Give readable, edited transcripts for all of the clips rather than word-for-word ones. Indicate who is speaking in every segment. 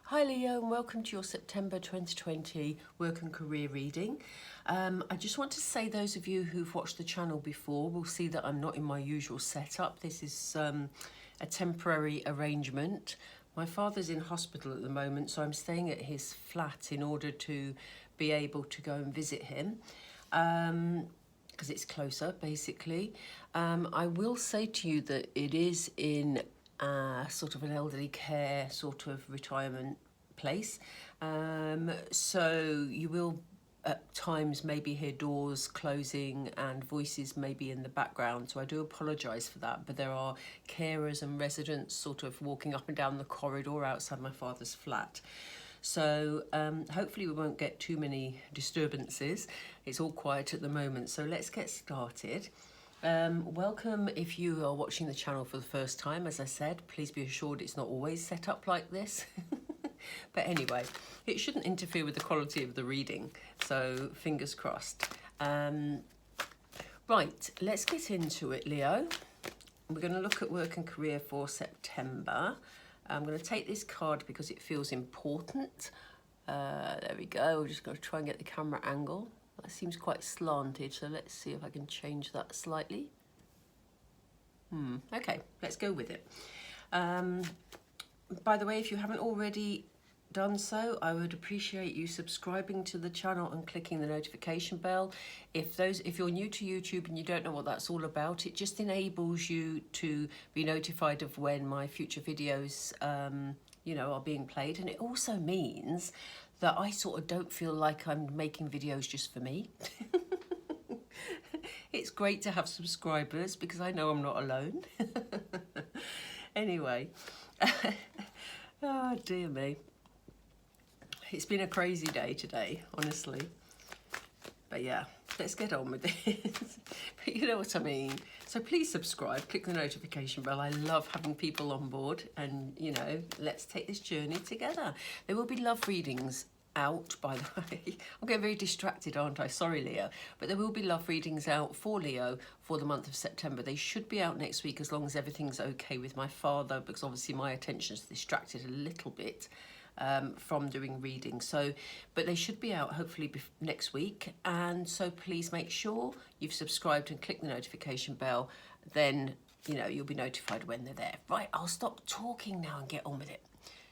Speaker 1: Hi Leo, and welcome to your September 2020 work and career reading. I just want to say those of you who've watched the channel before will see that I'm not in my usual setup. This is a temporary arrangement. My father's in hospital at the moment, so I'm staying at his flat in order to be able to go and visit him. Because it's closer, basically. I will say to you that it is in sort of an elderly care sort of retirement place. So you will at times maybe hear doors closing and voices maybe in the background. So I do apologise for that. But there are carers and residents sort of walking up and down the corridor outside my father's flat. So hopefully we won't get too many disturbances. It's all quiet at the moment. So let's get started. Welcome if you are watching the channel for the first time. As I said, please be assured it's not always set up like this. But anyway, it shouldn't interfere with the quality of the reading. So fingers crossed. Right, let's get into it, Leo. We're going to look at work and career for September. I'm going to take this card because it feels important. There we go. We're just going to try and get the camera angle. That seems quite slanted, so let's see if I can change that slightly. Okay, let's go with it. By the way, if you haven't already done so, I would appreciate you subscribing to the channel and clicking the notification bell. If you're new to YouTube and you don't know what that's all about, it just enables you to be notified of when my future videos are being played, and it also means that I sort of don't feel like I'm making videos just for me. It's great to have subscribers because I know I'm not alone. Anyway, oh dear me. It's been a crazy day today, honestly. But yeah, let's get on with this. But you know what I mean. So please subscribe, click the notification bell. I love having people on board and, let's take this journey together. There will be love readings out, by the way. I'm getting very distracted, aren't I? Sorry, Leo. But there will be love readings out for Leo for the month of September. They should be out next week as long as everything's okay with my father, because obviously my attention's distracted a little bit from doing reading. So, but they should be out hopefully next week. And so please make sure you've subscribed and click the notification bell. Then, you'll be notified when they're there. Right, I'll stop talking now and get on with it.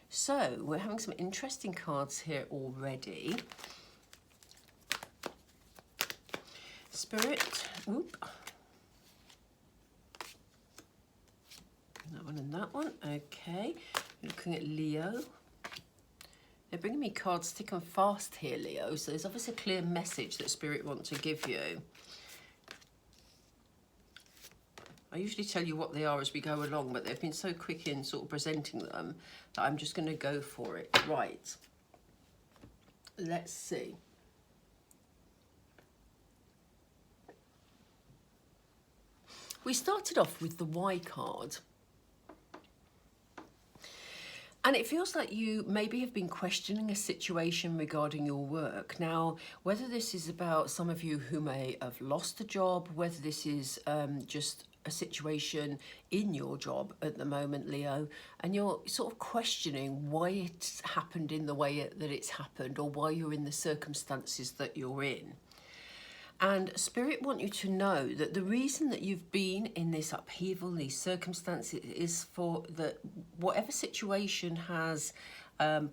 Speaker 1: So we're having some interesting cards here already. Spirit, whoop. That one and that one, okay. Looking at Leo. They're bringing me cards thick and fast here, Leo. So there's obviously a clear message that Spirit wants to give you. I usually tell you what they are as we go along, but they've been so quick in sort of presenting them that I'm just going to go for it. Right. Let's see. We started off with the Y card. And it feels like you maybe have been questioning a situation regarding your work. Now, whether this is about some of you who may have lost a job, whether this is just a situation in your job at the moment, Leo, and you're sort of questioning why it's happened in the way that it's happened, or why you're in the circumstances that you're in. And Spirit want you to know that the reason that you've been in this upheaval, these circumstances, is for that whatever situation has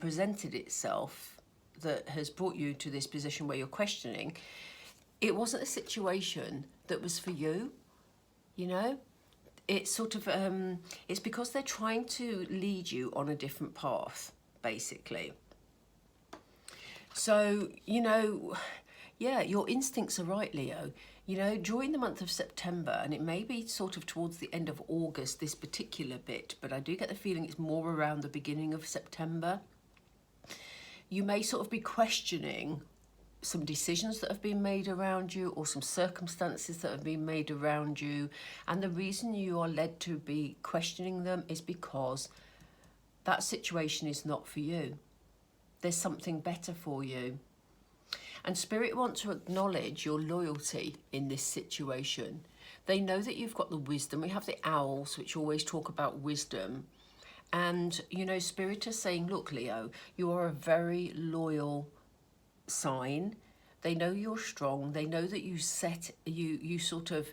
Speaker 1: presented itself that has brought you to this position where you're questioning, it wasn't a situation that was for you. It's sort of, it's because they're trying to lead you on a different path, basically. So, yeah, your instincts are right, Leo. During the month of September, and it may be sort of towards the end of August, this particular bit, but I do get the feeling it's more around the beginning of September. You may sort of be questioning some decisions that have been made around you, or some circumstances that have been made around you. And the reason you are led to be questioning them is because that situation is not for you. There's something better for you. And Spirit want to acknowledge your loyalty in this situation. They know that you've got the wisdom. We have the owls, which always talk about wisdom. And, you know, Spirit is saying, look, Leo, you are a very loyal sign. They know you're strong. They know that you sort of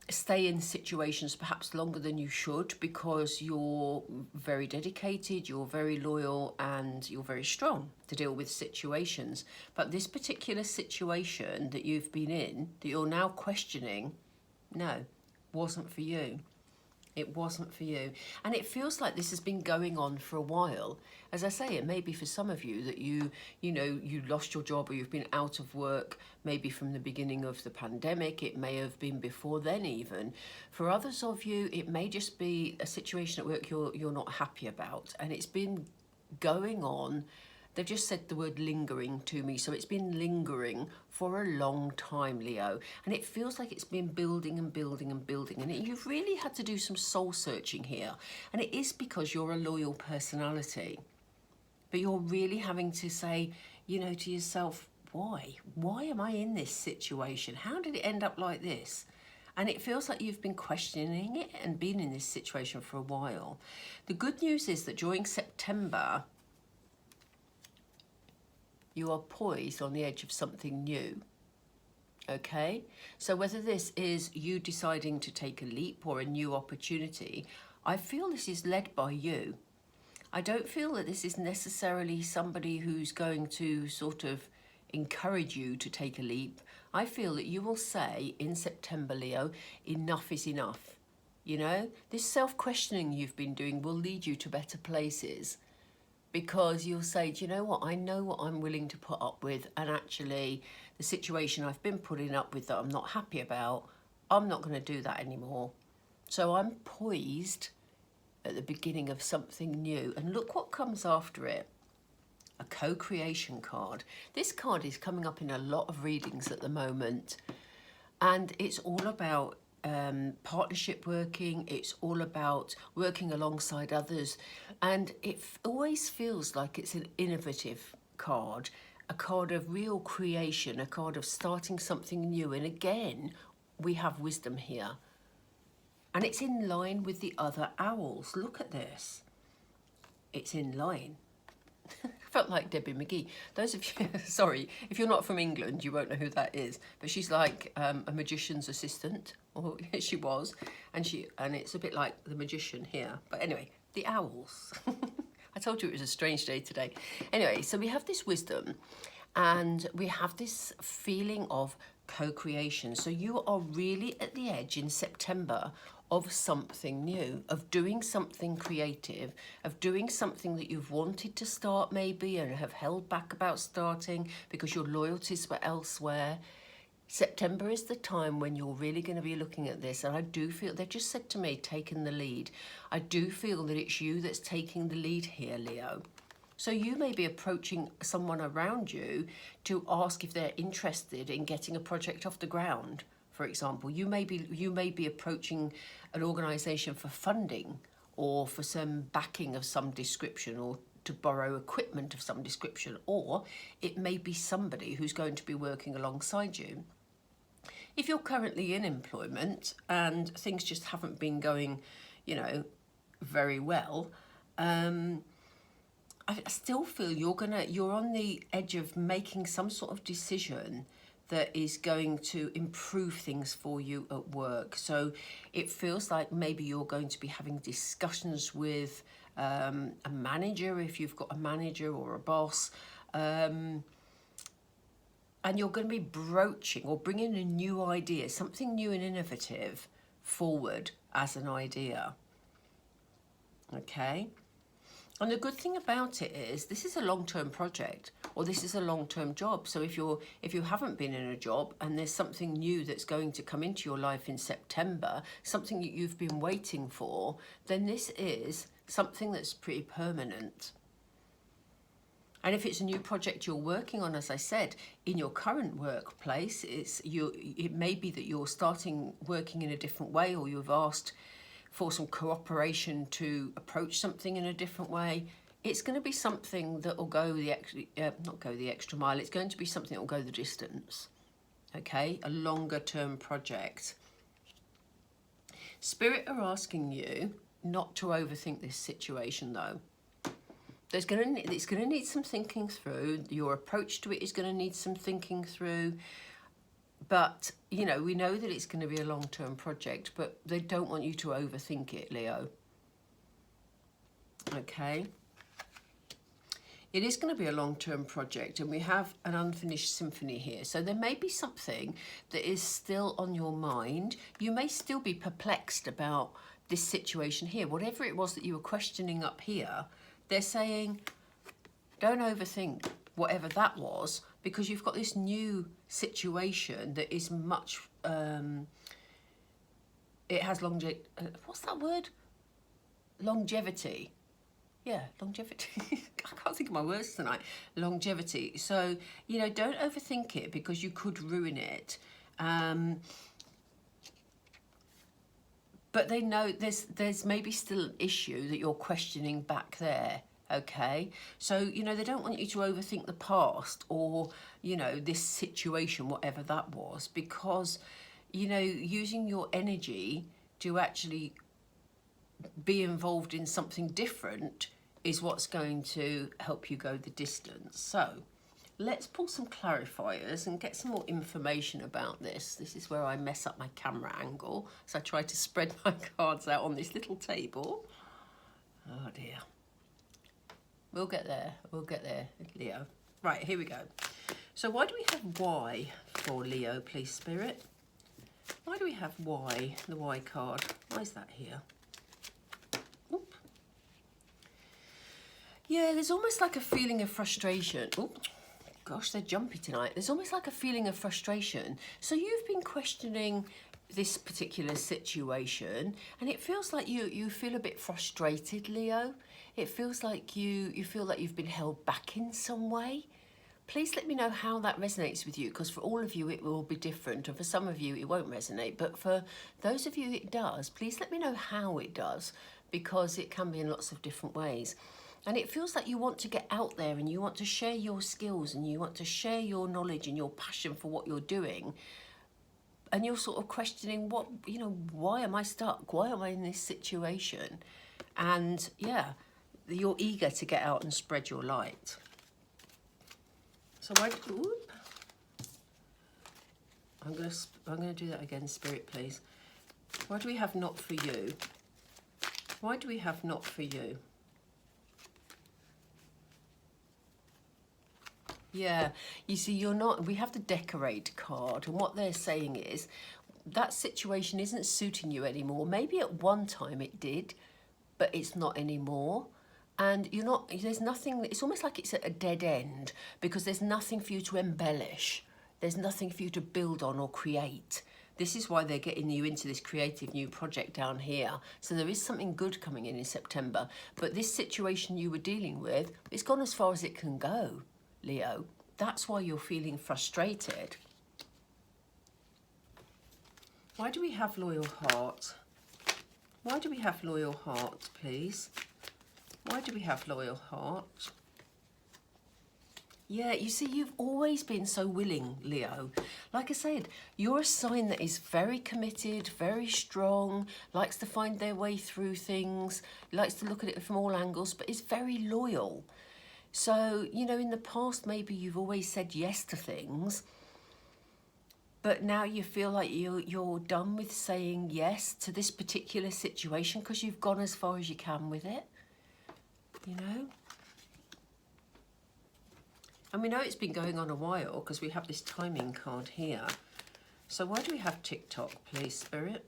Speaker 1: stay in situations perhaps longer than you should because you're very dedicated, you're very loyal, and you're very strong to deal with situations. But this particular situation that you've been in, that you're now questioning, no, wasn't for you. It wasn't for you. And it feels like this has been going on for a while. As I say, it may be for some of you that you lost your job or you've been out of work maybe from the beginning of the pandemic. It may have been before then even. For others of you, it may just be a situation at work you're not happy about. And it's been going on. They've just said the word lingering to me. So it's been lingering for a long time, Leo. And it feels like it's been building and building and building. And you've really had to do some soul searching here. And it is because you're a loyal personality. But you're really having to say, you know, to yourself, why? Why am I in this situation? How did it end up like this? And it feels like you've been questioning it and been in this situation for a while. The good news is that during September, you are poised on the edge of something new, okay? So whether this is you deciding to take a leap or a new opportunity, I feel this is led by you. I don't feel that this is necessarily somebody who's going to sort of encourage you to take a leap. I feel that you will say in September, Leo, enough is enough. You know, this self-questioning you've been doing will lead you to better places. Because you'll say, do you know what, I know what I'm willing to put up with, and actually the situation I've been putting up with that I'm not happy about, I'm not going to do that anymore. So I'm poised at the beginning of something new. And look what comes after it. A co-creation card. This card is coming up in a lot of readings at the moment. And it's all about partnership working. It's all about working alongside others, and it always feels like it's an innovative card, a card of real creation, a card of starting something new. And again, we have wisdom here, and it's in line with the other owls. Look at this, it's in line. Felt like Debbie McGee. Those of you, sorry, if you're not from England, you won't know who that is. But she's like a magician's assistant, or she was, and it's a bit like the magician here. But anyway, the owls. I told you it was a strange day today. Anyway, so we have this wisdom, and we have this feeling of co-creation. So you are really at the edge in September of something new, of doing something creative, of doing something that you've wanted to start maybe and have held back about starting because your loyalties were elsewhere. September is the time when you're really going to be looking at this, and I do feel, they just said to me, taking the lead. I do feel that it's you that's taking the lead here, Leo. So you may be approaching someone around you to ask if they're interested in getting a project off the ground. For example, you may be approaching an organisation for funding or for some backing of some description, or to borrow equipment of some description, or it may be somebody who's going to be working alongside you. If you're currently in employment and things just haven't been going, you know, very well, I still feel you're on the edge of making some sort of decision that is going to improve things for you at work. So it feels like maybe you're going to be having discussions with a manager, if you've got a manager or a boss, and you're going to be broaching or bringing a new idea, something new and innovative forward as an idea. Okay? And the good thing about it is this is a long-term project, or this is a long-term job. So if you haven't been in a job and there's something new that's going to come into your life in September, something that you've been waiting for, then this is something that's pretty permanent. And if it's a new project you're working on, as I said, in your current workplace, it may be that you're starting working in a different way, or you've asked for some cooperation to approach something in a different way. It's going to be something that will go not go the extra mile. It's going to be something that will go the distance. Okay, a longer term project. Spirit are asking you not to overthink this situation though. It's going to need some thinking through. Your approach to it is going to need some thinking through. But, you know, we know that it's going to be a long-term project, but they don't want you to overthink it, Leo. Okay? It is going to be a long-term project, and we have an unfinished symphony here. So there may be something that is still on your mind. You may still be perplexed about this situation here. Whatever it was that you were questioning up here, they're saying, don't overthink whatever that was, because you've got this new situation that is much, it has what's that word? Longevity. Yeah, longevity. I can't think of my words tonight. Longevity. So, you know, don't overthink it because you could ruin it. But they know there's maybe still an issue that you're questioning back there. Okay, so, you know, they don't want you to overthink the past or, you know, this situation, whatever that was, because, you know, using your energy to actually be involved in something different is what's going to help you go the distance. So let's pull some clarifiers and get some more information about this. This is where I mess up my camera angle. So I try to spread my cards out on this little table. Oh dear. We'll get there, Leo. Right, here we go. So why do we have Y for Leo, please, Spirit? Why do we have Y, the Y card? Why is that here? Oop. Yeah, there's almost like a feeling of frustration. Oop. Gosh, they're jumpy tonight. There's almost like a feeling of frustration. So you've been questioning this particular situation, and it feels like you feel a bit frustrated, Leo. It feels like you feel like you've been held back in some way. Please let me know how that resonates with you, because for all of you it will be different, and for some of you it won't resonate, but for those of you it does, please let me know how it does, because it can be in lots of different ways. And it feels like you want to get out there and you want to share your skills and you want to share your knowledge and your passion for what you're doing. And you're sort of questioning, what, you know, why am I stuck? Why am I in this situation? And yeah, you're eager to get out and spread your light. So whoop. I'm gonna do that again, Spirit, please. Why do we have not for you? Why do we have not for you? Yeah, you see, you're not, we have the decorate card, and what they're saying is that situation isn't suiting you anymore. Maybe at one time it did, but it's not anymore. And you're not, there's nothing, it's almost like it's at a dead end, because there's nothing for you to embellish. There's nothing for you to build on or create. This is why they're getting you into this creative new project down here. So there is something good coming in September, but this situation you were dealing with, it's gone as far as it can go, Leo. That's why you're feeling frustrated. Why do we have loyal heart? Why do we have loyal heart, please? Why do we have loyal heart? Yeah, you see, you've always been so willing, Leo. Like I said, you're a sign that is very committed, very strong, likes to find their way through things, likes to look at it from all angles, but is very loyal. So, you know, in the past, maybe you've always said yes to things, but now you feel like you're done with saying yes to this particular situation because you've gone as far as you can with it, you know? And we know it's been going on a while because we have this timing card here. So why do we have TikTok, please, Spirit?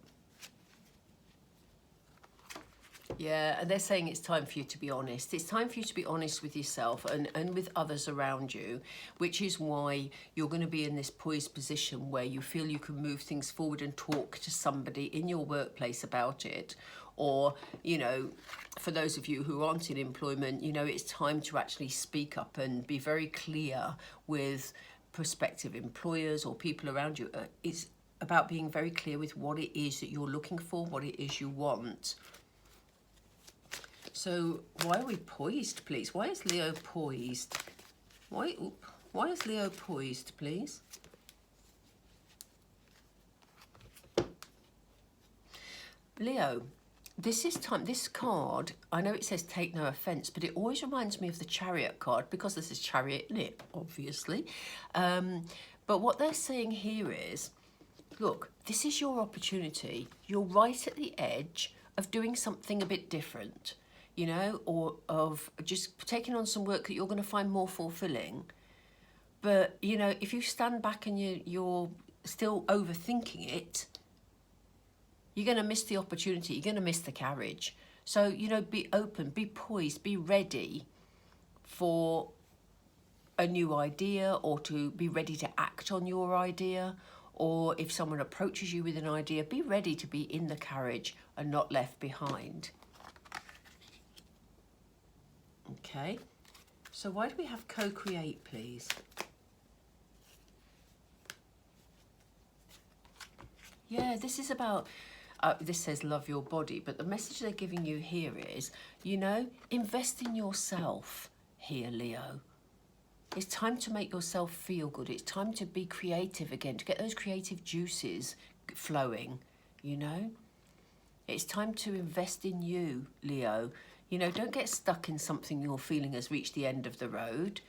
Speaker 1: Yeah, and they're saying it's time for you to be honest. It's time for you to be honest with yourself and with others around you, which is why you're going to be in this poised position where you feel you can move things forward and talk to somebody in your workplace about it. Or, you know, for those of you who aren't in employment, you know, it's time to actually speak up and be very clear with prospective employers or people around you. It's about being very clear with what it is that you're looking for, what it is you want. So why are we poised, please? Why is Leo poised? Why is Leo poised, please? Leo, this is time. This card, I know it says take no offence, but it always reminds me of the Chariot card, because this is Chariot in it, obviously. But what they're saying here is, look, this is your opportunity. You're right at the edge of doing something a bit different, you know, or of just taking on some work that you're going to find more fulfilling. But, you know, if you stand back and you're still overthinking it, you're going to miss the opportunity. You're going to miss the carriage. So, you know, be open, be poised, be ready for a new idea, or to be ready to act on your idea. Or if someone approaches you with an idea, be ready to be in the carriage and not left behind. Okay, so why do we have co-create, please? Yeah, this is about, this says love your body, but the message they're giving you here is, you know, invest in yourself here, Leo. It's time to make yourself feel good. It's time to be creative again, to get those creative juices flowing, you know. It's time to invest in you, Leo. You know, don't get stuck in something you're feeling has reached the end of the road.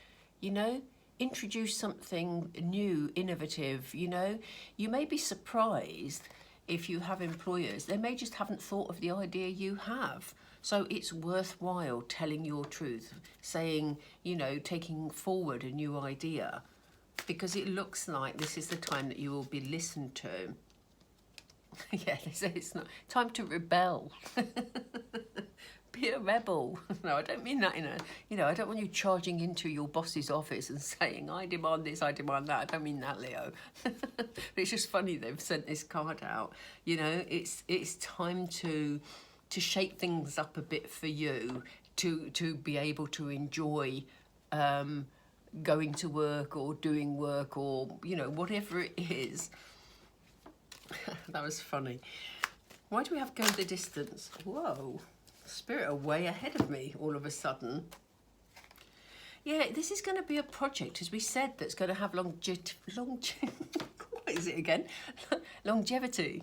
Speaker 1: You know, introduce something new, innovative, you know. You may be surprised if you have employers. They may just haven't thought of the idea you have. So it's worthwhile telling your truth, saying, you know, taking forward a new idea, because it looks like this is the time that you will be listened to. Yeah, they say it's not time to rebel. Be a rebel. No, I don't mean that in a, you know, I don't want you charging into your boss's office and saying, I demand this, I demand that. I don't mean that, Leo. But it's just funny they've sent this card out. You know, it's time to shape things up a bit for you, to be able to enjoy going to work or doing work, or, you know, whatever it is. That was funny. Why do we have go the distance? Whoa, Spirit are way ahead of me all of a sudden. Yeah, this is going to be a project, as we said, that's going to have what is it again? Longevity.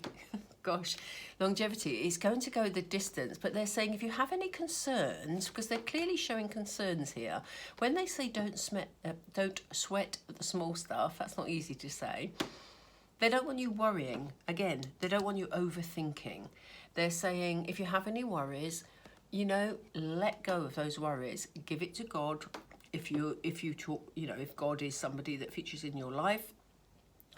Speaker 1: Gosh, longevity is going to go the distance. But they're saying if you have any concerns, because they're clearly showing concerns here, when they say don't sweat the small stuff, that's not easy to say. They don't want you worrying. Again, they don't want you overthinking. They're saying if you have any worries, you know, let go of those worries. Give it to God. If you talk, you know, if God is somebody that features in your life,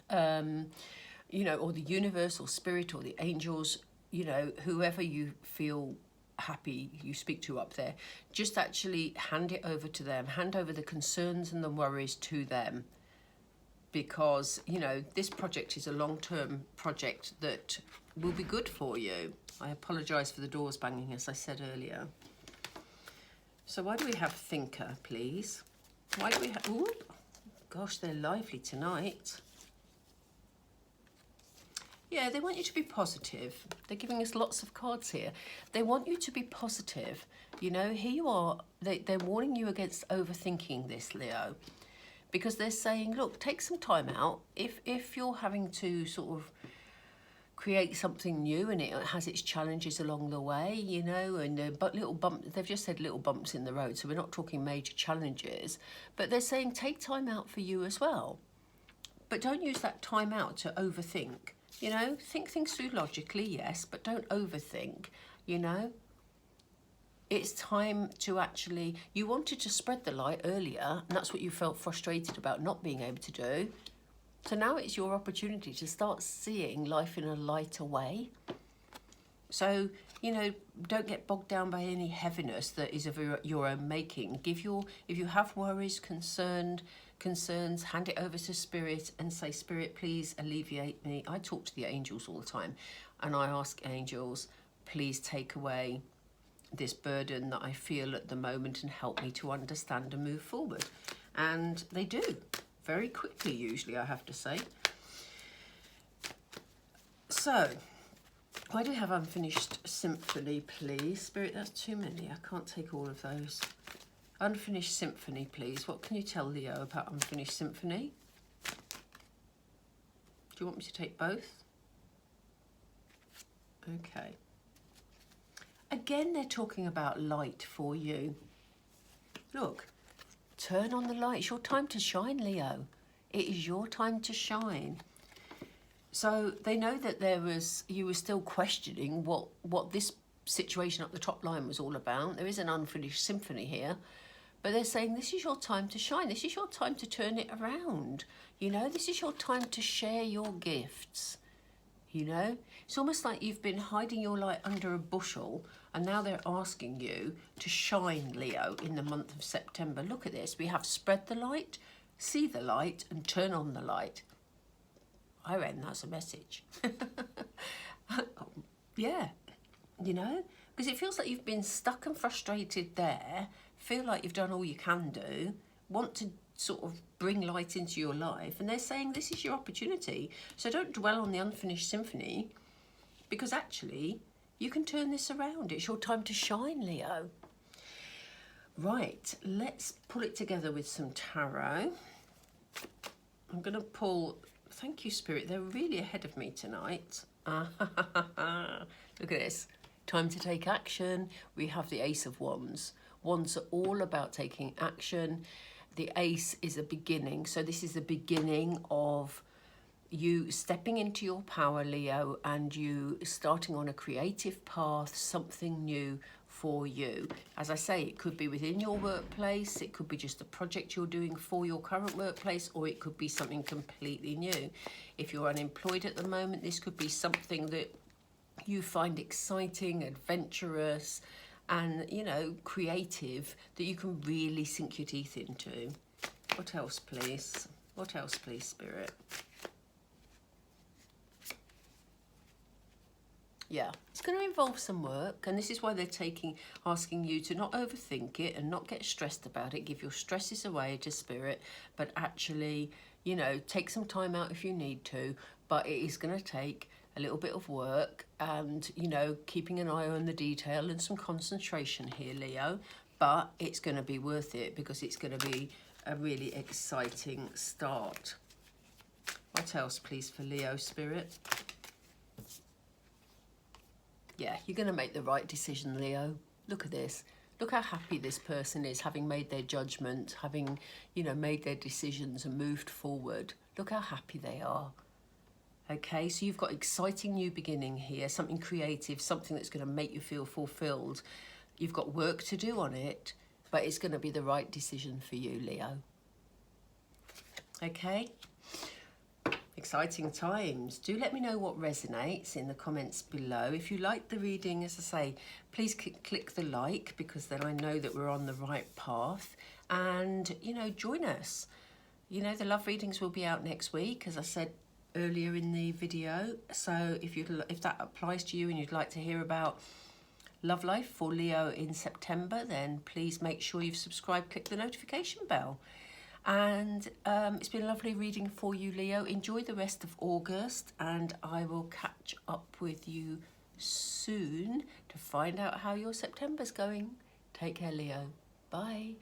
Speaker 1: you know, or the universe or spirit or the angels, you know, whoever you feel happy you speak to up there, just actually hand it over to them. Hand over the concerns and the worries to them. Because, you know, this project is a long-term project that will be good for you. I apologise for the doors banging, as I said earlier. So why do we have thinker, please? Why do we have... Ooh, gosh, they're lively tonight. Yeah, they want you to be positive. They're giving us lots of cards here. They want you to be positive. You know, here you are. They're warning you against overthinking this, Leo. Because they're saying, look, take some time out. If you're having to sort of create something new and it has its challenges along the way, you know, and little bumps, they've just said little bumps in the road, so we're not talking major challenges, but they're saying take time out for you as well. But don't use that time out to overthink, you know. Think things through logically, yes, but don't overthink, you know. It's time to actually, you wanted to spread the light earlier, and that's what you felt frustrated about not being able to do. So now it's your opportunity to start seeing life in a lighter way. So, you know, don't get bogged down by any heaviness that is of your own making. If you have worries, concerns, hand it over to Spirit and say, Spirit, please alleviate me. I talk to the angels all the time, and I ask angels, please take away this burden that I feel at the moment and help me to understand and move forward. And they do, very quickly usually, I have to say. So, why do we have unfinished symphony, please? Spirit, that's too many. I can't take all of those. Unfinished symphony, please. What can you tell Leo about unfinished symphony? Do you want me to take both? Okay. Again, they're talking about light for you. Look, turn on the light. It's your time to shine, Leo. It is your time to shine. So they know that you were still questioning what this situation up the top line was all about. There is an unfinished symphony here. But they're saying this is your time to shine. This is your time to turn it around. You know, this is your time to share your gifts. You know, it's almost like you've been hiding your light under a bushel and now they're asking you to shine, Leo, in the month of September. Look at this. We have spread the light, see the light and turn on the light. I reckon that's a message. Yeah, you know, because it feels like you've been stuck and frustrated there, feel like you've done all you can do, want to sort of bring light into your life, and they're saying this is your opportunity. So don't dwell on the unfinished symphony, because actually you can turn this around. It's your time to shine, Leo. Right, let's pull it together with some tarot. I'm going to pull, thank you, Spirit, they're really ahead of me tonight. Look at this. Time to take action. We have the Ace of Wands. Wands are all about taking action. The Ace is a beginning. So this is the beginning of you stepping into your power, Leo, and you starting on a creative path, something new for you. As I say, it could be within your workplace, it could be just a project you're doing for your current workplace, or it could be something completely new. If you're unemployed at the moment, this could be something that you find exciting, adventurous, and, you know, creative, that you can really sink your teeth into. What else, please? What else, please, Spirit? Yeah, it's going to involve some work, and this is why they're asking you to not overthink it and not get stressed about it. Give your stresses away to Spirit, but actually, you know, take some time out if you need to, but it is going to take a little bit of work and, you know, keeping an eye on the detail and some concentration here, Leo, but it's going to be worth it because it's going to be a really exciting start. What else, please, for Leo, Spirit? Yeah, you're going to make the right decision, Leo. Look at this. Look how happy this person is, having made their judgment, having, you know, made their decisions and moved forward. Look how happy they are. Okay, so you've got exciting new beginning here, something creative, something that's going to make you feel fulfilled. You've got work to do on it, but it's going to be the right decision for you, Leo. Okay, exciting times. Do let me know what resonates in the comments below. If you like the reading, as I say, please click the like, because then I know that we're on the right path. And, you know, join us. You know, the love readings will be out next week, as I said earlier in the video. So if that applies to you and you'd like to hear about love life for Leo in September, then please make sure you've subscribed, click the notification bell. And it's been a lovely reading for you, Leo. Enjoy the rest of August, and I will catch up with you soon to find out how your September's going. Take care, Leo. Bye.